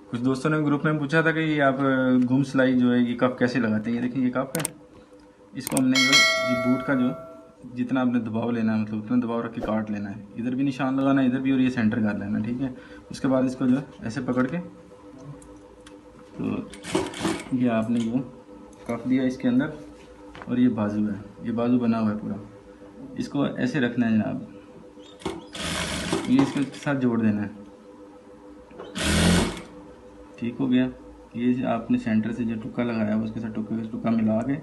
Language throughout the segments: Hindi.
कुछ दोस्तों ने ग्रुप में पूछा था कि ये आप घूम सिलाई जो है ये कप कैसे लगाते हैं। ये देखिए ये कप है, इसको हमने जो ये बूट का जो जितना आपने दबाव लेना है मतलब उतना दबाव रख के काट लेना है। इधर भी निशान लगाना है, इधर भी, और ये सेंटर कर लेना है, ठीक है। उसके बाद इसको जो है ऐसे पकड़ के, तो ये आपने जो कप दिया इसके अंदर, और ये बाजू है, ये बाजू बना हुआ है पूरा, इसको ऐसे रखना है जनाब, ये इसके साथ जोड़ देना है। ठीक हो गया। ये आपने सेंटर से जो टुक्का लगाया है उसके साथ टुक्का मिला के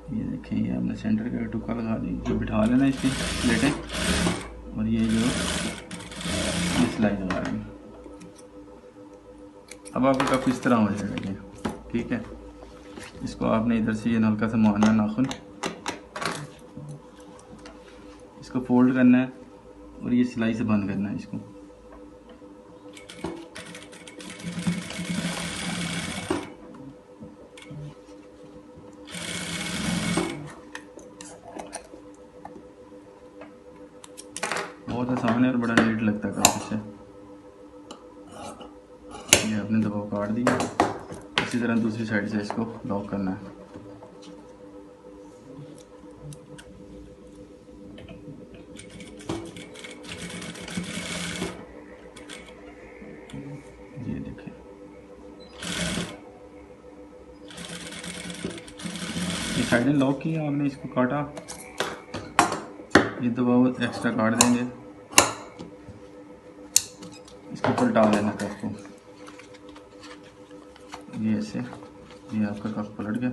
ये देखें, ये आपने सेंटर का टुक्का लगा दी, जो बिठा लेना इसकी प्लेटें, और ये जो ये सिलाई लगा रहे हैं। अब आपका कप इस तरह हो जाएगा ये, ठीक है। इसको आपने इधर से ये हल्का सा मारना नाखून, इसको फोल्ड करना है और ये सिलाई से बंद करना है इसको। बहुत आसान है और बड़ा नीट लगता है काफ़ी से। ये आपने दबाव काट दिया, इसी तरह दूसरी साइड से इसको लॉक करना है। ये देखें, ये साइडें लॉक किया आपने, इसको काटा, ये दबाव एक्स्ट्रा काट देंगे, इसको पलटा लेना कप को, ये ऐसे, ये आपका कप पलट गया,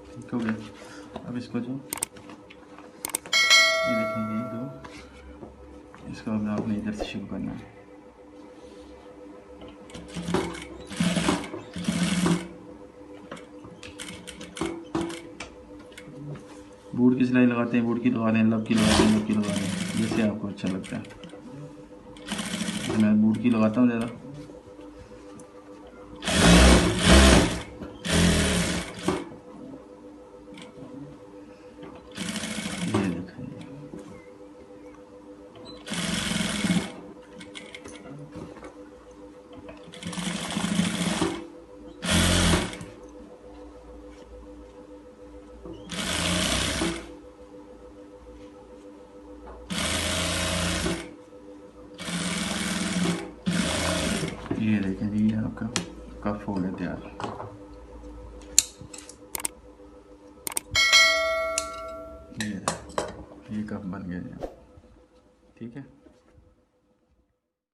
ठीक हो गया। अब इसको जो ये देखेंगे जो इसको अब आपने इधर से शुरू करना है। बूट की सिलाई लगाते हैं, बूट की लगा लें, लब की लगाते हैं, लब की लगा लें, जैसे आपको अच्छा लगता है। मैं बूट की लगाता हूँ ज़्यादा। ये देखें, ये देखें जी, ये आपका कप हो गया तैयार। ये कप बन गया जी, ठीक है।